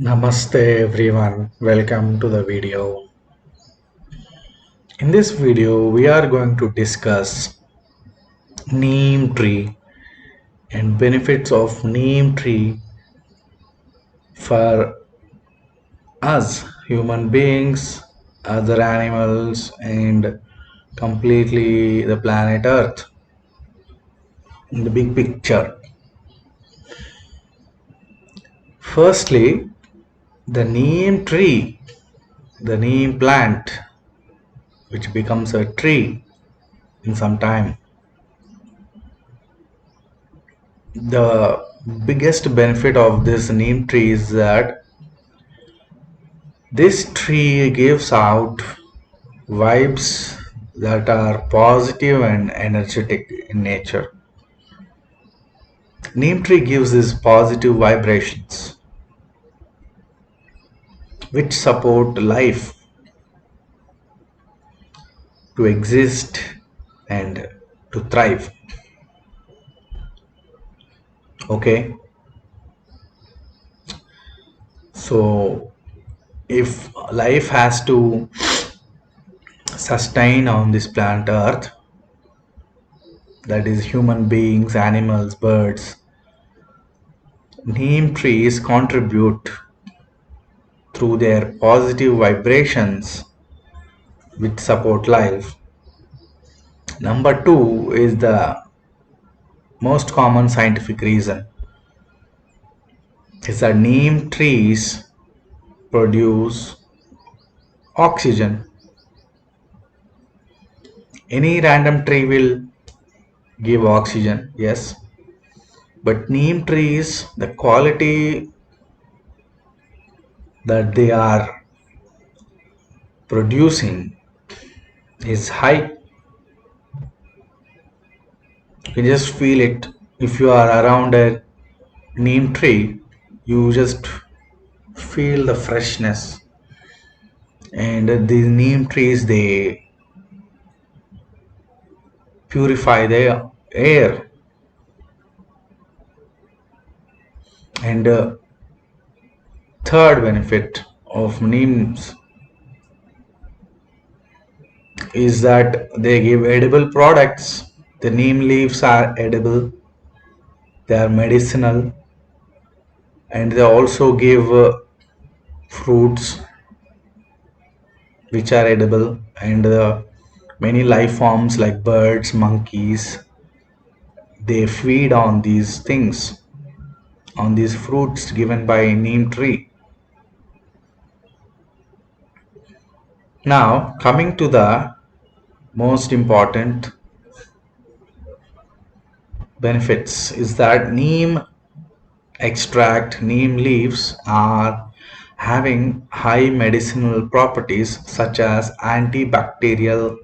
Namaste everyone, welcome to the video. In this video, we are going to discuss neem tree and benefits of neem tree for us human beings, other animals, and completely the planet Earth in the big picture. Firstly, the neem tree, the neem plant, which becomes a tree in some time. The biggest benefit of this neem tree is that this tree gives out vibes that are positive and energetic in nature. Neem tree gives these positive vibrations which support life to exist and to thrive. Okay, so if life has to sustain on this planet Earth, that is human beings, animals, birds, neem trees contribute through their positive vibrations which support life. Number two is the most common scientific reason is that neem trees produce oxygen. Any random tree will give oxygen, yes, but neem trees, the quality that they are producing is high. You can just feel it. If you are around a neem tree, you just feel the freshness. And these neem trees, they purify the air. And third benefit of neems is that they give edible products. The neem leaves are edible, they are medicinal, and they also give fruits which are edible, and many life forms like birds, monkeys, they feed on these things, on these fruits given by neem tree. Now coming to the most important benefits is that neem extract, neem leaves are having high medicinal properties such as antibacterial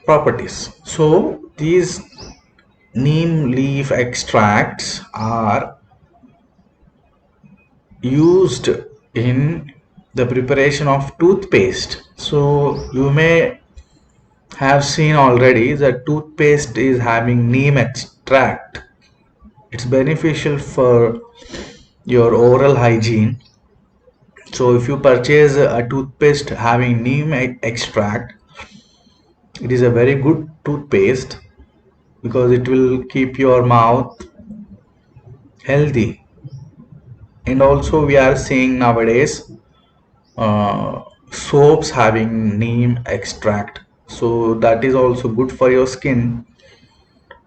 properties. So these neem leaf extracts are used in the preparation of toothpaste. So you may have seen already that toothpaste is having neem extract. It's beneficial for your oral hygiene. So if you purchase a toothpaste having neem extract, it is a very good toothpaste because it will keep your mouth healthy. And also we are seeing nowadays soaps having neem extract, so that is also good for your skin.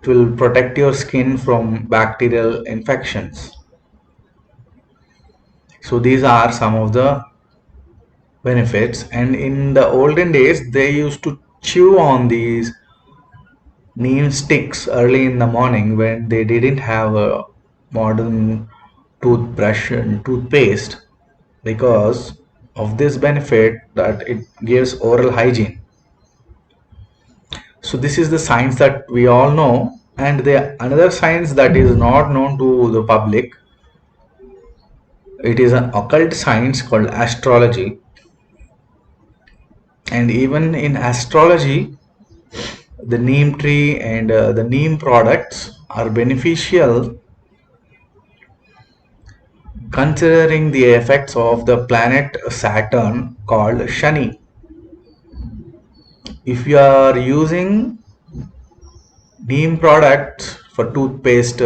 It will protect your skin from bacterial infections. So these are some of the benefits, and in the olden days they used to chew on these neem sticks early in the morning when they didn't have a modern toothbrush and toothpaste, because of this benefit that it gives oral hygiene. So this is the science that we all know, and the another science that is not known to the public, it is an occult science called astrology. And even in astrology, the neem tree and the neem products are beneficial considering the effects of the planet Saturn called Shani. If you are using Neem products for toothpaste,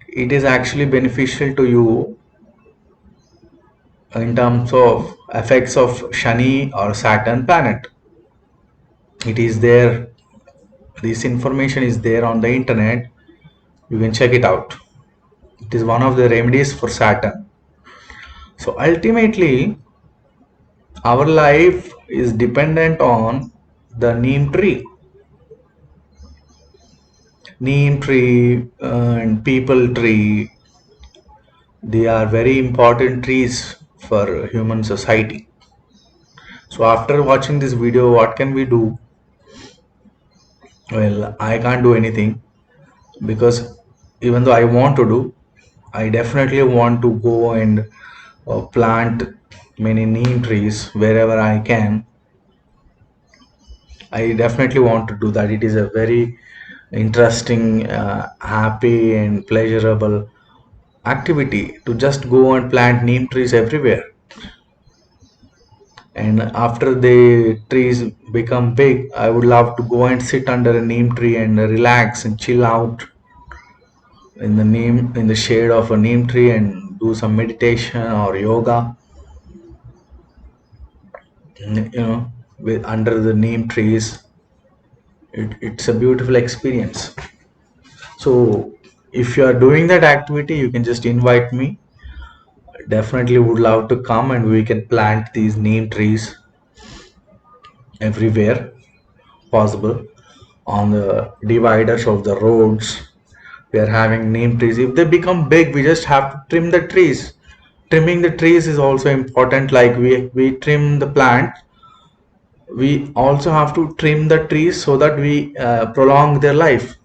it is actually beneficial to you in terms of effects of Shani or Saturn planet. It is there, this information is there on the internet, you can check it out. It is one of the remedies for Saturn. So ultimately, our life is dependent on the neem tree. Neem tree and people tree, they are very important trees for human society. So after watching this video, what can we do? Well, I can't do anything because even though I want to do, I definitely want to go and plant many neem trees wherever I can. I definitely want to do that. It is a very interesting, happy, and pleasurable activity to just go and plant neem trees everywhere. And after the trees become big, I would love to go and sit under a neem tree and relax and chill out in the shade of a neem tree and do some meditation or yoga. With under the neem trees, it's a beautiful experience. So if you are doing that activity, you can just invite me. Definitely would love to come and we can plant these neem trees everywhere possible on the dividers of the roads. We are having neem trees. If they become big, we just have to trim the trees. Trimming the trees is also important. Like we trim the plant, we also have to trim the trees so that we prolong their life.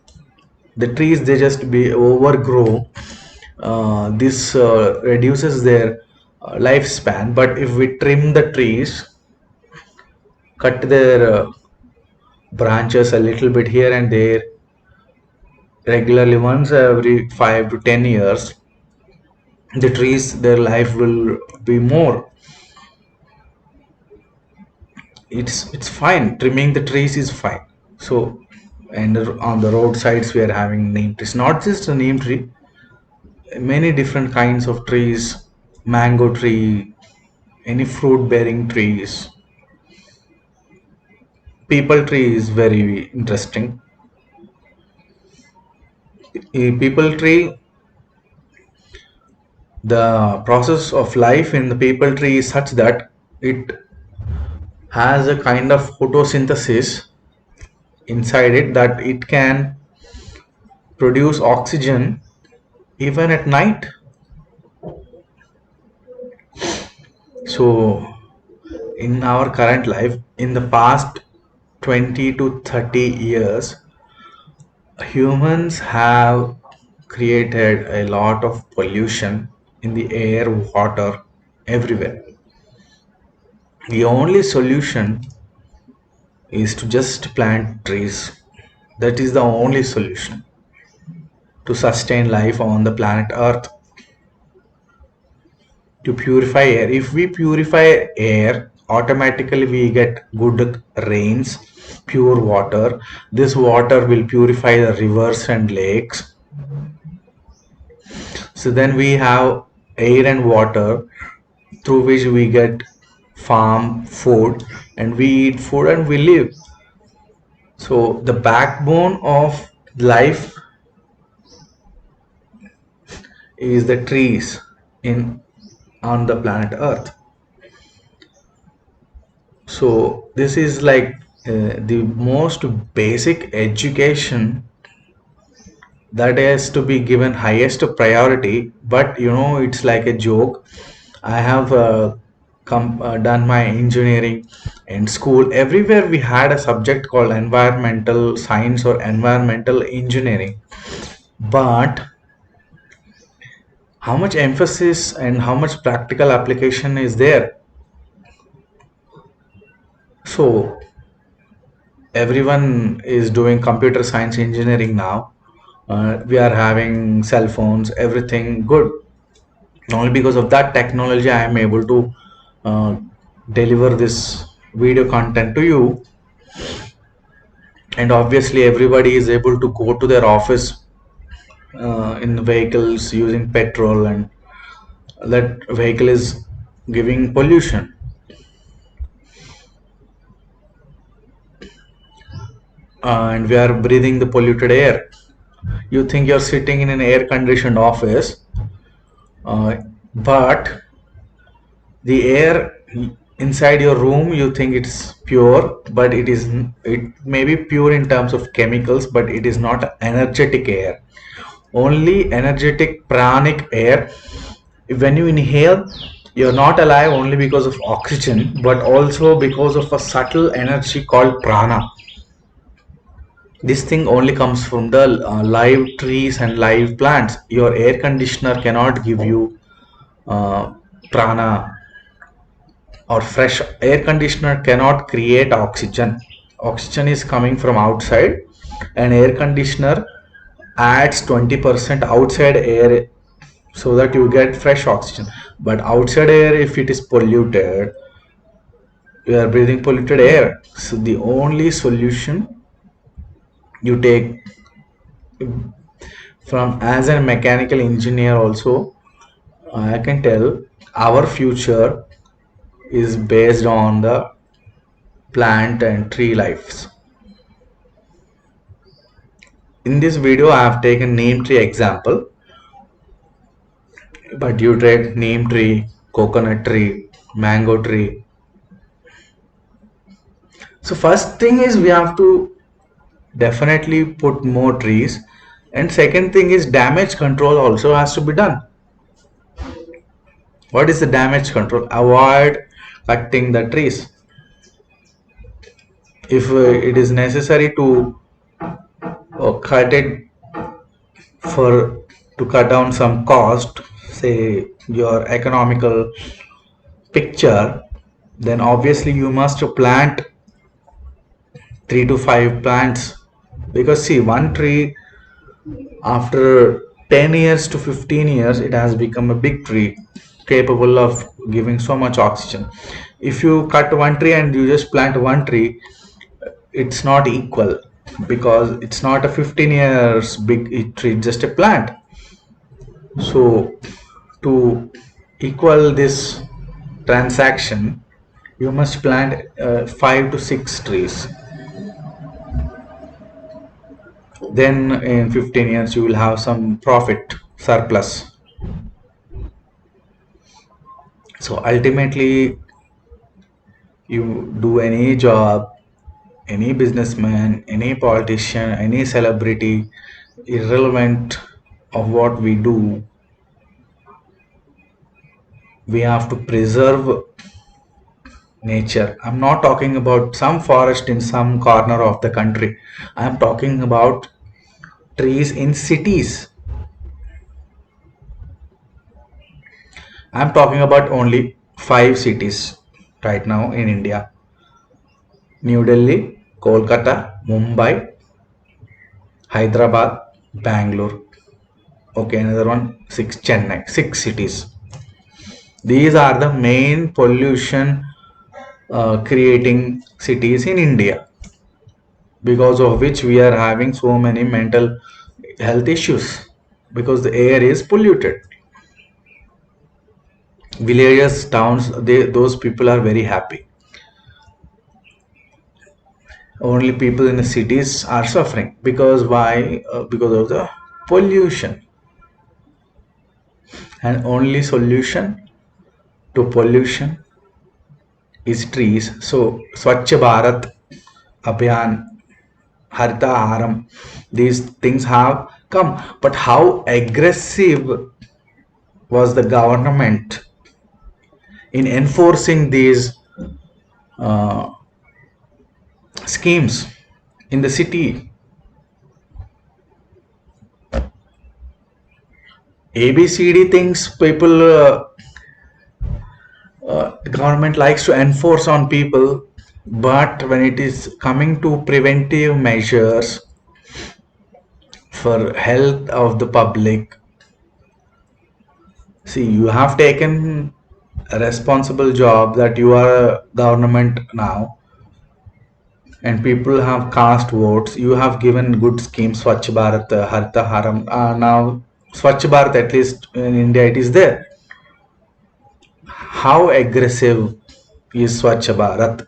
The trees, they just be overgrow. This reduces their lifespan. But if we trim the trees, cut their branches a little bit here and there regularly, once every 5 to 10 years, the trees, their life will be more. It's fine, trimming the trees is fine. So, and on the roadsides we are having neem trees, not just a neem tree, many different kinds of trees, mango tree, any fruit bearing trees. People tree is very interesting. A people tree, the process of life in the people tree is such that it has a kind of photosynthesis inside it, that it can produce oxygen even at night. So in our current life, in the past 20 to 30 years, humans have created a lot of pollution in the air, water, everywhere. The only solution is to just plant trees. That is the only solution to sustain life on the planet Earth. To purify air, if we purify air, automatically we get good rains, pure water. This water will purify the rivers and lakes. So then we have air and water through which we get farm food, and we eat food and we live. So the backbone of life is the trees in on the planet Earth. So this is like the most basic education that has to be given highest priority. But it's like a joke. I have done my engineering in school. Everywhere we had a subject called environmental science or environmental engineering, but how much emphasis and how much practical application is there? So everyone is doing computer science engineering now. We are having cell phones, everything good. Only because of that technology I am able to uh, deliver this video content to you. And obviously everybody is able to go to their office in vehicles using petrol, and that vehicle is giving pollution. And we are breathing the polluted air. You think you're sitting in an air conditioned office, but the air inside your room, you think it's pure, but it may be pure in terms of chemicals, but it is not energetic air. Only energetic pranic air. When you inhale, you're not alive only because of oxygen, but also because of a subtle energy called prana. This thing only comes from the live trees and live plants. Your air conditioner cannot give you uh, prana, or fresh air conditioner cannot create oxygen. Oxygen is coming from outside, and air conditioner adds 20% outside air so that you get fresh oxygen. But outside air, if it is polluted, you are breathing polluted air. So the only solution you take from, as a mechanical engineer also, I can tell our future is based on the plant and tree lives. In this video I have taken neem tree example, but you take neem tree, coconut tree, mango tree. So first thing is we have to definitely put more trees, and second thing is damage control also has to be done. What is the damage control? Avoid cutting the trees. If it is necessary to cut it for to cut down some cost, say your economical picture, then obviously you must plant 3 to 5 plants. Because see, one tree after 10 years to 15 years, it has become a big tree capable of giving so much oxygen. If you cut one tree and you just plant one tree, it's not equal, because it's not a 15 years big tree, just a plant. So to equal this transaction, you must plant 5 to 6 trees. Then in 15 years you will have some profit surplus. So ultimately, you do any job, any businessman, any politician, any celebrity, irrelevant of what we do, we have to preserve nature. I'm not talking about some forest in some corner of the country. I'm talking about trees in cities. I'm talking about only 5 cities right now in India: New Delhi, Kolkata, Mumbai, Hyderabad, Bangalore. Okay, another one, six, Chennai. 6 cities. These are the main pollution creating cities in India, because of which we are having so many mental health issues, because the air is polluted. Villages, towns, those people are very happy. Only people in the cities are suffering. Because why? Because of the pollution. And only solution to pollution is trees. So Swachh Bharat Abhiyan, Harita Aharam, these things have come. But how aggressive was the government in enforcing these uh, schemes in the city? ABCD things people, government likes to enforce on people, but when it is coming to preventive measures, for health of the public. See, you have taken a responsible job that you are a government now, and people have cast votes. You have given good schemes, Swachh Bharat, Harita Haram. Now, Swachh Bharat, at least in India, it is there. How aggressive is Swachh Bharat?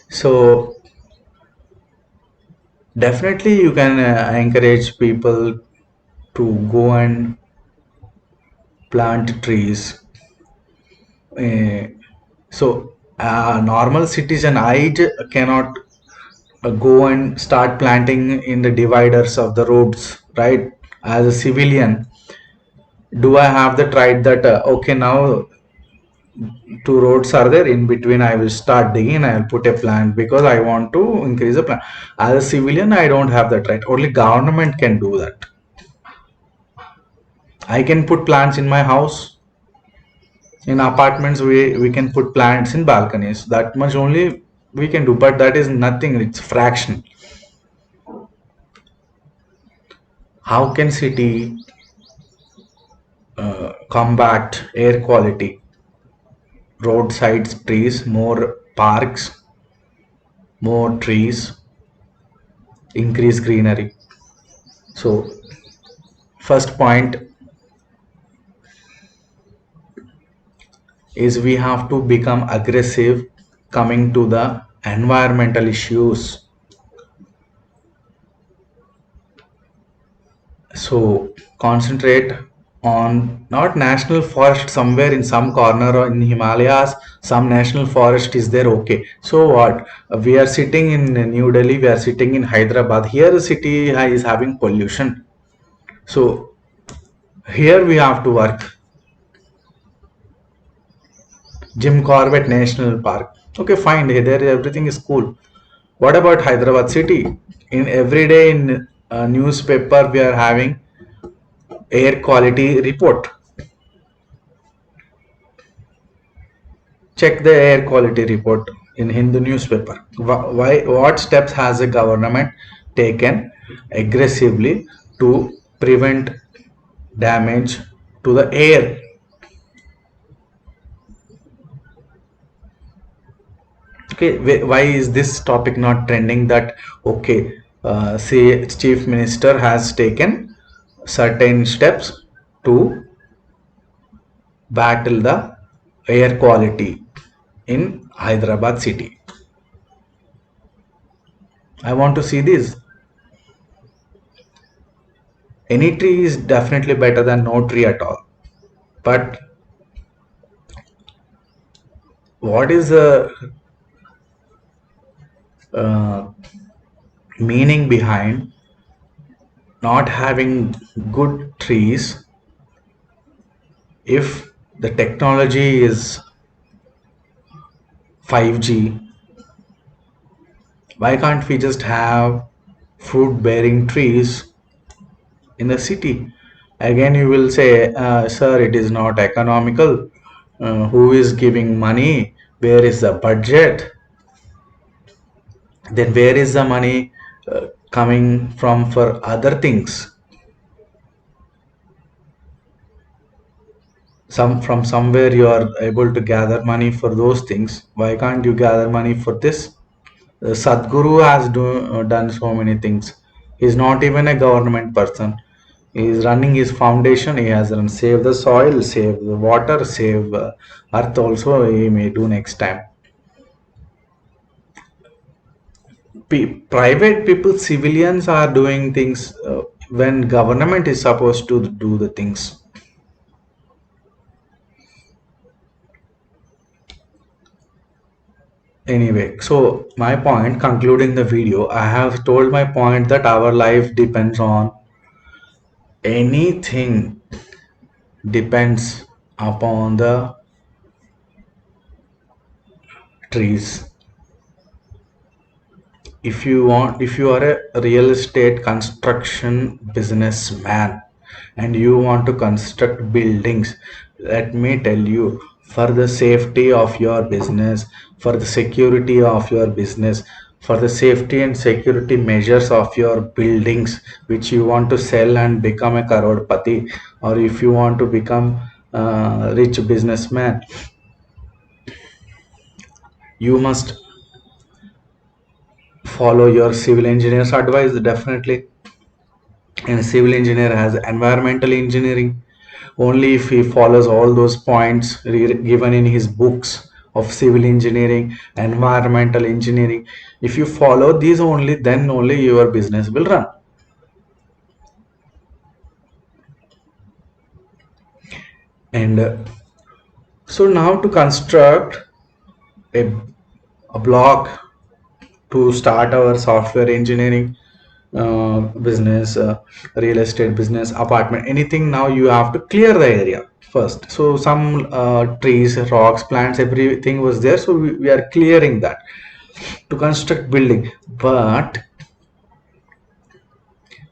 So, definitely, you can encourage people to go and plant trees. Uh, so, normal citizen, cannot go and start planting in the dividers of the roads, right? As a civilian, do I have the right that okay, now two roads are there, in between I will start digging, I will put a plant because I want to increase the plant. As a civilian, I don't have that right. Only government can do that. I can put plants in my house. In apartments, we can put plants in balconies. That much only we can do, but that is nothing. It's fraction. How can city combat air quality? Roadside trees, more parks, more trees, increase greenery. So, first point is we have to become aggressive coming to the environmental issues. So concentrate on not national forest somewhere in some corner or in Himalayas, some national forest is there, okay. So what? We are sitting in New Delhi, we are sitting in Hyderabad. Here the city is having pollution. So here we have to work. Jim Corbett National Park. Okay, fine. There everything is cool. What about Hyderabad city? In every day in newspaper we are having air quality report. Check the air quality report in Hindu newspaper. Why? What steps has the government taken aggressively to prevent damage to the air? Okay, why is this topic not trending? That okay, say chief minister has taken certain steps to battle the air quality in Hyderabad city. I want to see this. Any tree is definitely better than no tree at all. But what is the uh, meaning behind not having good trees if the technology is 5G? Why can't we just have fruit bearing trees in the city? Again, you will say, sir, it is not economical. Who is giving money? Where is the budget? Then where is the money coming from for other things? From somewhere you are able to gather money for those things. Why can't you gather money for this? Sadhguru has done so many things. He's not even a government person. He is running his foundation. He has run save the soil, save the water, save earth. Also, he may do next time. Private people, civilians are doing things when government is supposed to do the things. Anyway, so my point, concluding the video, I have told my point that our life depends on anything, depends upon the trees. If you are a real estate construction businessman and you want to construct buildings, let me tell you, for the safety of your business, for the security of your business, for the safety and security measures of your buildings which you want to sell and become a crorepati, or if you want to become a rich businessman, you must follow your civil engineer's advice definitely. And civil engineer has environmental engineering. Only if he follows all those points given in his books of civil engineering, environmental engineering, if you follow these only, then only your business will run. And so now to construct a, a block to start our software engineering business, real estate business, apartment, anything, now you have to clear the area first. So some trees, rocks, plants, everything was there, so we are clearing that to construct building. But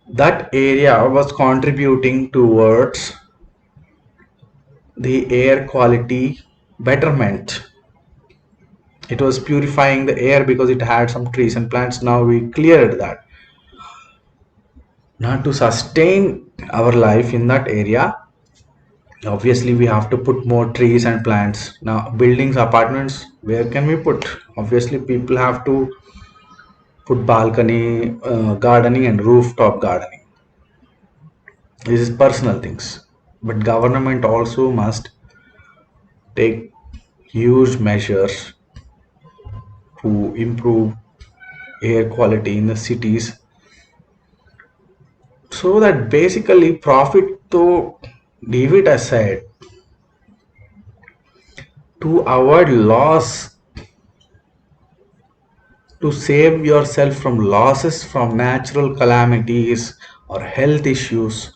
that area was contributing towards the air quality betterment. It was purifying the air because it had some trees and plants. Now we cleared that. Now to sustain our life in that area, obviously we have to put more trees and plants. Now buildings, apartments, where can we put? Obviously people have to put balcony gardening and rooftop gardening. This is personal things, but government also must take huge measures to improve air quality in the cities, so that basically profit, to leave it aside, to avoid loss, to save yourself from losses from natural calamities or health issues,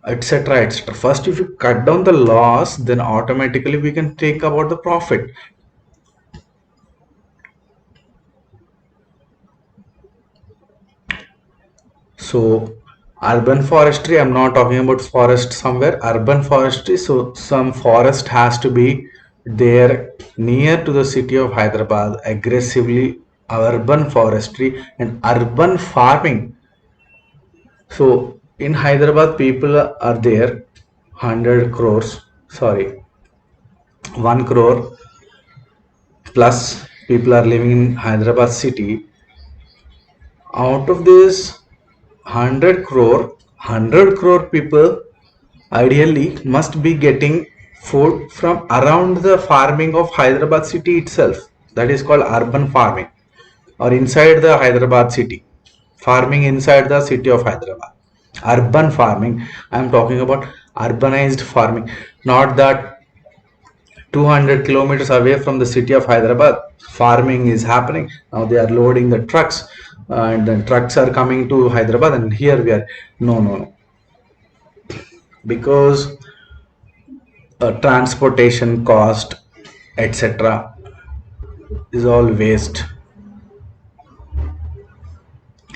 etc., etc. First, if you cut down the loss, then automatically we can think about the profit. So urban forestry, I'm not talking about forest somewhere, urban forestry. So some forest has to be there near to the city of Hyderabad, aggressively urban forestry and urban farming. So in Hyderabad, people are there, 100 crores, sorry, 1 crore plus people are living in Hyderabad city. Out of this 100 crore people ideally must be getting food from around the farming of Hyderabad city itself. That is called urban farming, or inside the Hyderabad city. Farming inside the city of Hyderabad. Urban farming. I am talking about urbanized farming, not that 200 kilometers away from the city of Hyderabad, farming is happening. Now they are loading the trucks, and then trucks are coming to Hyderabad, and here we are. No, no, no. Because transportation cost, etc., is all waste.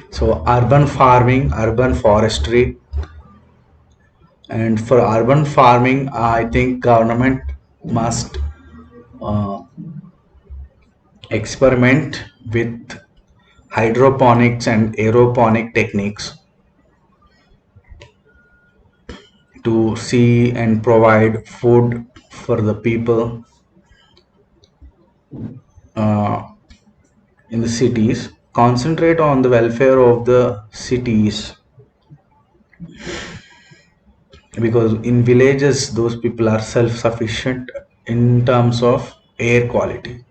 So urban farming, urban forestry, and for urban farming, I think government must uh, experiment with hydroponics and aeroponic techniques to see and provide food for the people uh, in the cities, concentrate on the welfare of the cities, because in villages those people are self-sufficient in terms of air quality.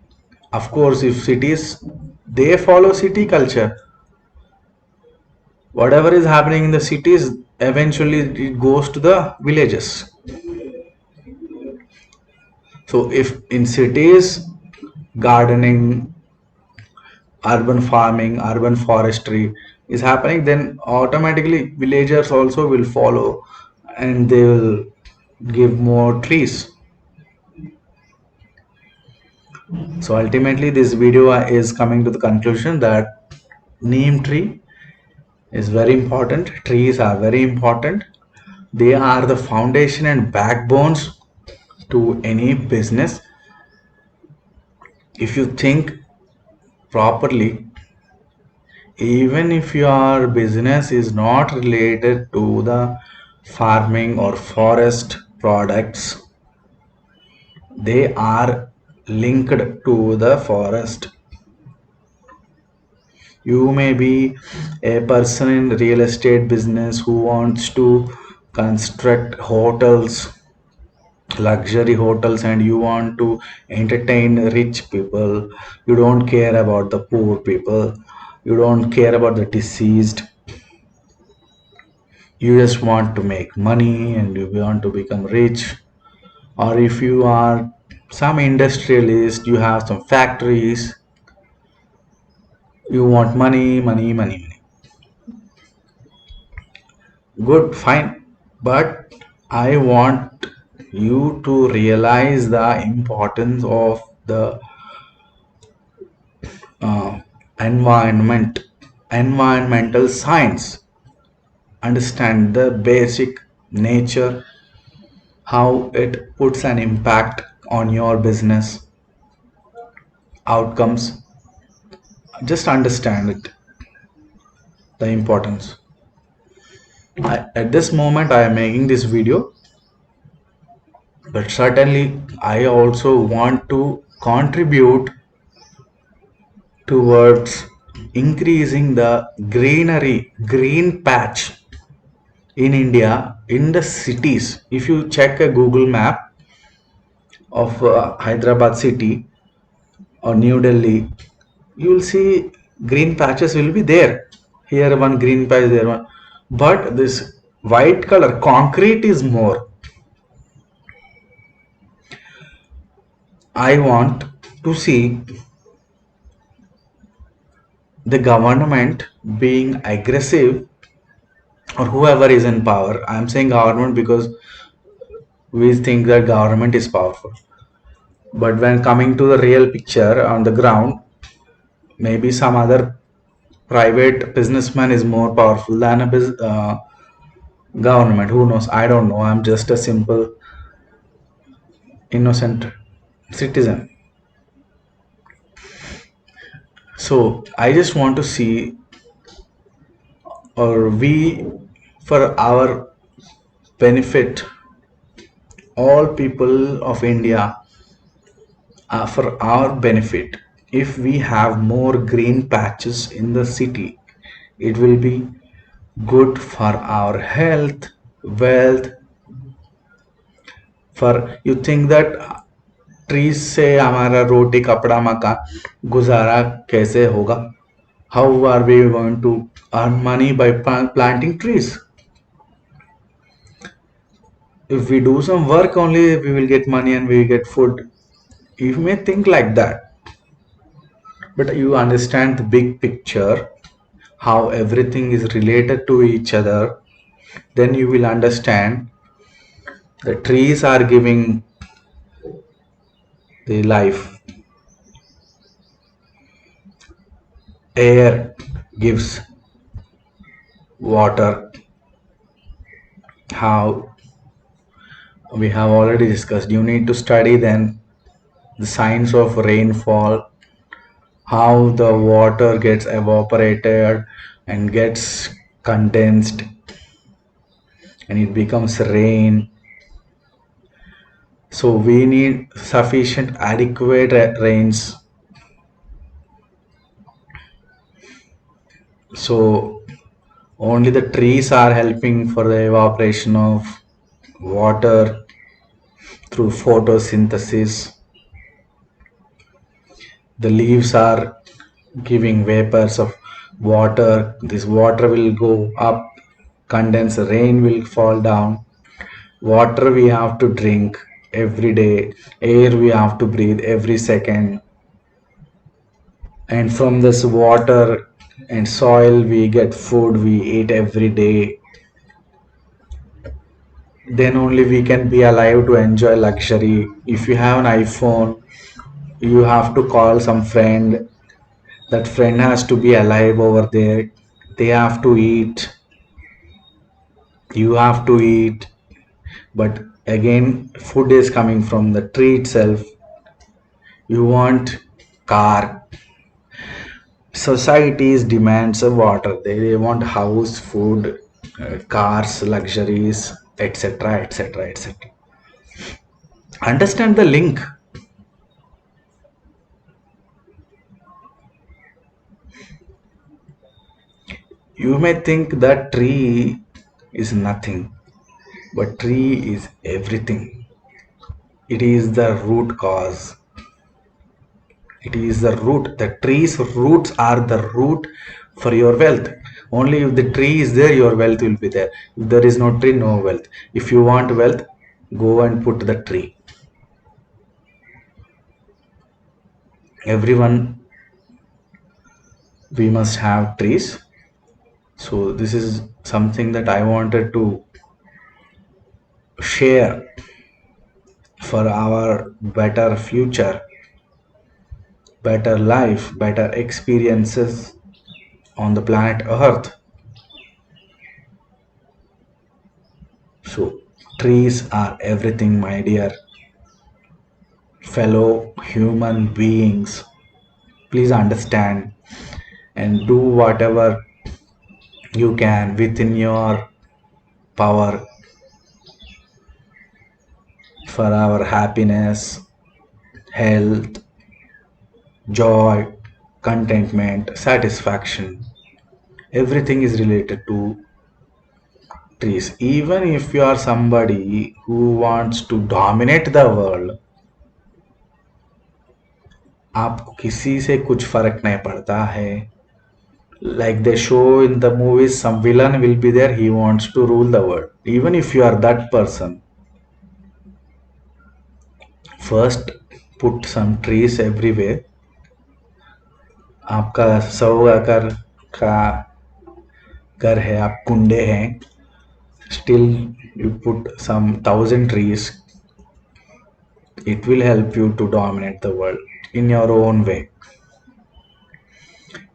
Of course, if cities, they follow city culture, whatever is happening in the cities, eventually it goes to the villages. So if in cities gardening, urban farming, urban forestry is happening, then automatically villagers also will follow, and they will give more trees. So ultimately this video is coming to the conclusion that neem tree is very important. Trees are very important. They are the foundation and backbones to any business. If you think properly, even if your business is not related to the farming or forest products, they are linked to the forest. You may be a person in real estate business who wants to construct hotels, luxury hotels, and you want to entertain rich people. You don't care about the poor people. You don't care about the deceased. You just want to make money and you want to become rich. Or if you are some industrialist, you have some factories, you want money, money, money, money. Good, fine. But I want you to realize the importance of the uh, environment, environmental science. Understand the basic nature, how it puts an impact on your business outcomes. Just understand it, the importance. At this moment, I am making this video, but certainly I also want to contribute towards increasing the green patch in India in the cities. If you check a Google map of Hyderabad city or New Delhi, you will see green patches will be there. Here one green patch, there one. But this white color concrete is more. I want to see the government being aggressive, or whoever is in power. I'm saying government because we think that government is powerful. But when coming to the real picture on the ground, maybe some other private businessman is more powerful than a government. Who knows? I don't know. I'm just a simple, innocent citizen. So I just want to see, or we, for our benefit, all people of India, for our benefit, if we have more green patches in the city, it will be good for our health, wealth. For you think that trees से हमारा रोटी कपड़ा मकान गुजारा कैसे होगा? How are we going to earn money by planting trees? If we do some work only, we will get money and we will get food. You may think like that, but you understand the big picture, how everything is related to each other. Then you will understand the trees are giving the life, air gives water, how we have already discussed. You need to study then the science of rainfall, how the water gets evaporated and gets condensed and it becomes rain. So we need sufficient adequate rains. So only the trees are helping for the evaporation of water through photosynthesis. The leaves are giving vapors of water. This water will go up, condense, rain will fall down. Water we have to drink every day, air we have to breathe every second. And from this water and soil we get food we eat every day. Then only we can be alive to enjoy luxury. If you have an iPhone, you have to call some friend. That friend has to be alive over there. They have to eat. You have to eat. But again, food is coming from the tree itself. You want car. societies demands of water. They want house, food, cars, luxuries, etc., etc., etc. Understand the link. You may think that tree is nothing, but tree is everything. It is the root cause. It is the root. The tree's roots are the root for your wealth. Only if the tree is there, your wealth will be there. If there is no tree, no wealth. If you want wealth, go and put the tree. Everyone, we must have trees. So this is something that I wanted to share for our better future, better life, better experiences on the planet Earth. So trees are everything, my dear fellow human beings. Please understand and do whatever you can within your power for our happiness, health, joy, contentment, satisfaction. Everything is related to trees. Even if you are somebody who wants to dominate the world, आपको किसी से कुछ फर्क नहीं पड़ता है. Like they show in the movies, some villain will be there, he wants to rule the world. Even if you are that person, first put some trees everywhere. आपका 100 एकड़ का घर है, आप कुंडे हैं, still you put some 1,000 trees. It will help you to dominate the world in your own way.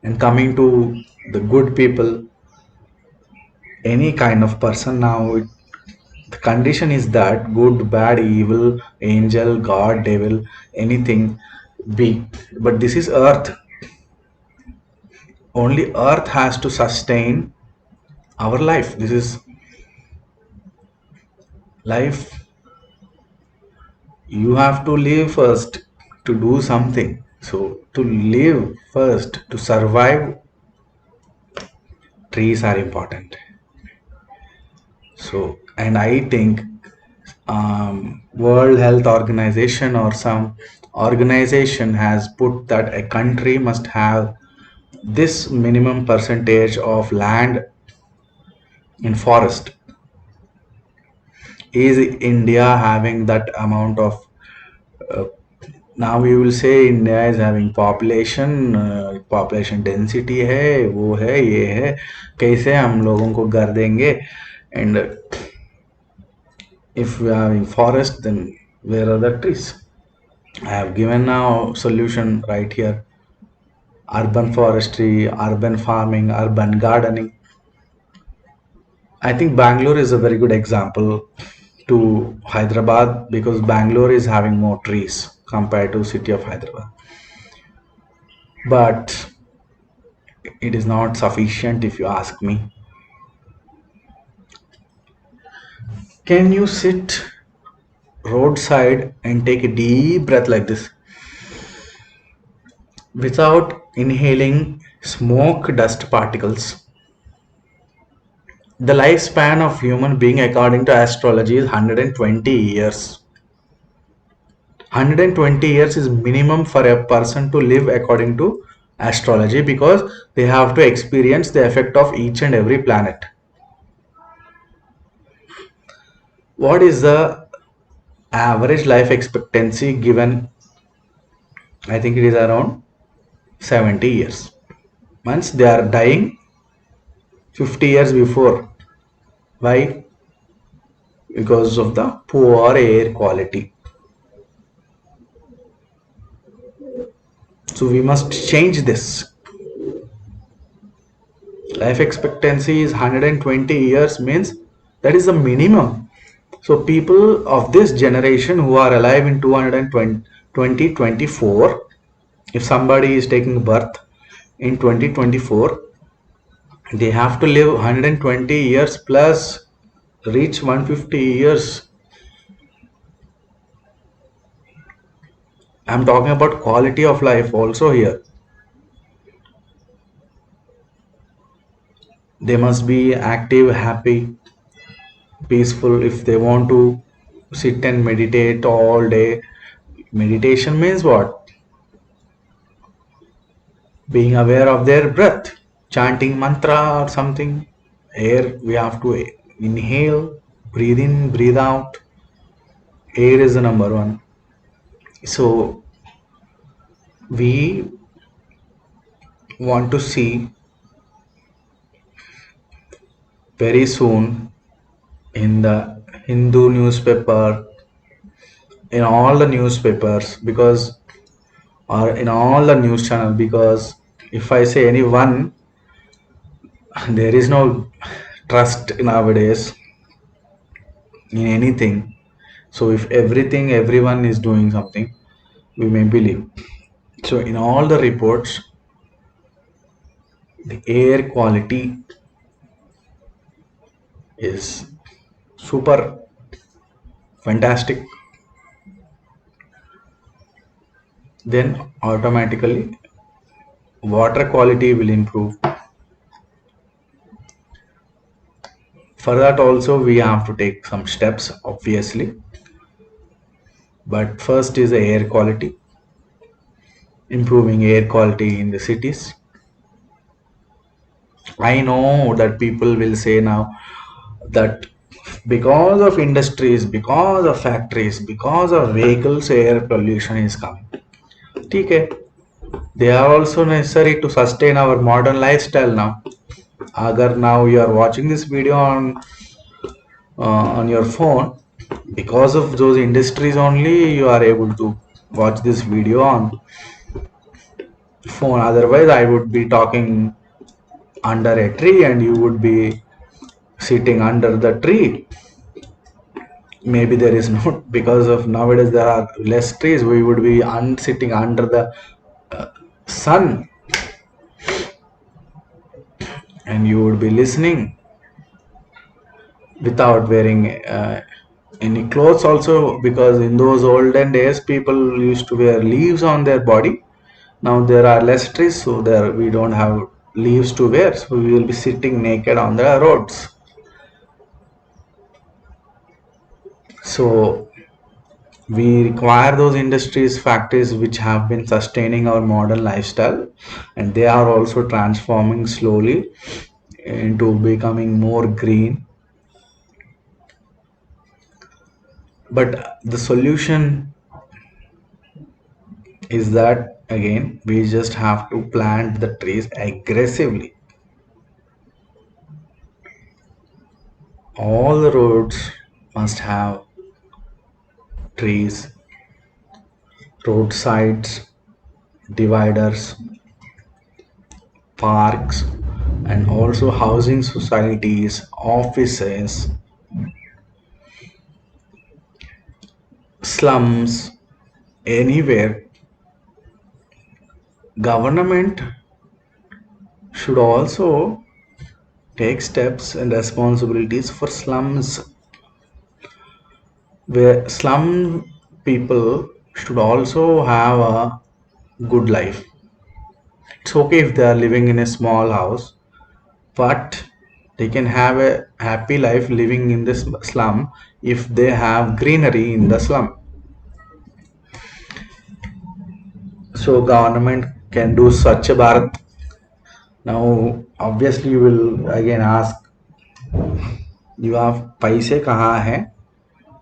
And coming to the good people, any kind of person now, the condition is that good, bad, evil, angel, god, devil, anything be. But this is earth. Only earth has to sustain our life. This is life. You have to live first to do something. So to live first, to survive, trees are important. So, and I think World Health Organization or some organization has put that a country must have this minimum percentage of land in forest. Is India having that amount of now you will say India is having population density है, वो है, ये है, कैसे हम लोगों को घर देंगे? And if we are having forest, then where are the trees? I have given now solution right here. Urban forestry, urban farming, urban gardening. I think Bangalore is a very good example to Hyderabad because Bangalore is having more trees compared to city of Hyderabad. But it is not sufficient if you ask me. Can you sit roadside and take a deep breath like this without inhaling smoke dust particles? The lifespan of human being according to astrology is 120 years. 120 years is minimum for a person to live according to astrology because they have to experience the effect of each and every planet. What is the average life expectancy given? I think it is around 70 years. Once they are dying 50 years before. Why? Because of the poor air quality. So we must change this. Life expectancy is 120 years means that is the minimum. So people of this generation who are alive in 2024, if somebody is taking birth in 2024 they have to live 120 years plus reach 150 years. I'm talking about quality of life also here. They must be active, happy, peaceful. If they want to sit and meditate all day, meditation means what? Being aware of their breath, chanting mantra or something. Air, we have to inhale, breathe in, breathe out. Air is the number one. So we want to see very soon in the Hindu newspaper, in all the newspapers, because or in all the news channel, because if I say any one, there is no trust nowadays in anything. So if everything, everyone is doing something, we may believe. So in all the reports, the air quality is super fantastic. Then automatically water quality will improve. For that also we have to take some steps, obviously. But first is the air quality, improving air quality in the cities. I know that people will say now that because of industries, because of factories, because of vehicles, air pollution is coming. Okay, they are also necessary to sustain our modern lifestyle now. Agar now you are watching this video on your phone, because of those industries only you are able to watch this video on phone. Otherwise, I would be talking under a tree and you would be sitting under the tree. Maybe there is no, because of nowadays there are less trees, we would be sitting under the sun and you would be listening without wearing any clothes also, because in those olden days people used to wear leaves on their body. Now there are less trees, so there we don't have leaves to wear, so we will be sitting naked on the roads. So we require those industries, factories which have been sustaining our modern lifestyle, and they are also transforming slowly into becoming more green. But the solution is that again we just have to plant the trees aggressively. All the roads must have trees, roadsides, dividers, parks, and also housing societies, offices, slums, anywhere. Government should also take steps and responsibilities for slums, where slum people should also have a good life. It's okay if they are living in a small house, but they can have a happy life living in this slum if they have greenery in the slum. So government can do Swachh Bharat. Now obviously you will again ask, you have paise kahan hai,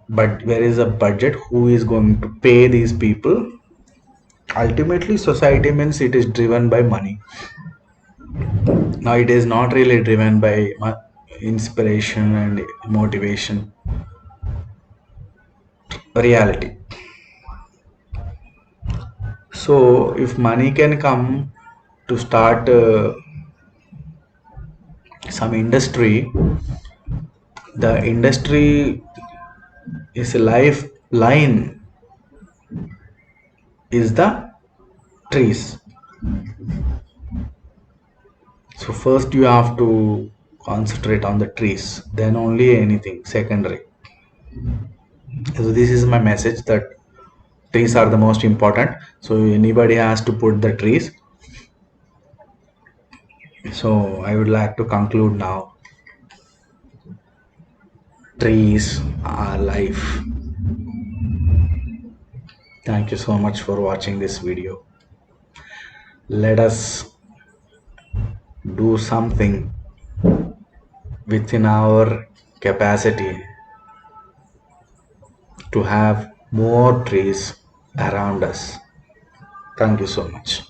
but where is a budget, who is going to pay these people? Ultimately society means it is driven by money. Now it is not really driven by inspiration and motivation, reality. So if money can come to start some industry, the industry is a lifeline, is the trees. So first you have to concentrate on the trees, then only anything secondary. So this is my message, that trees are the most important. So anybody has to put the trees. So I would like to conclude now. Trees are life. Thank you so much for watching this video. Let us do something within our capacity to have more trees around us. Thank you so much.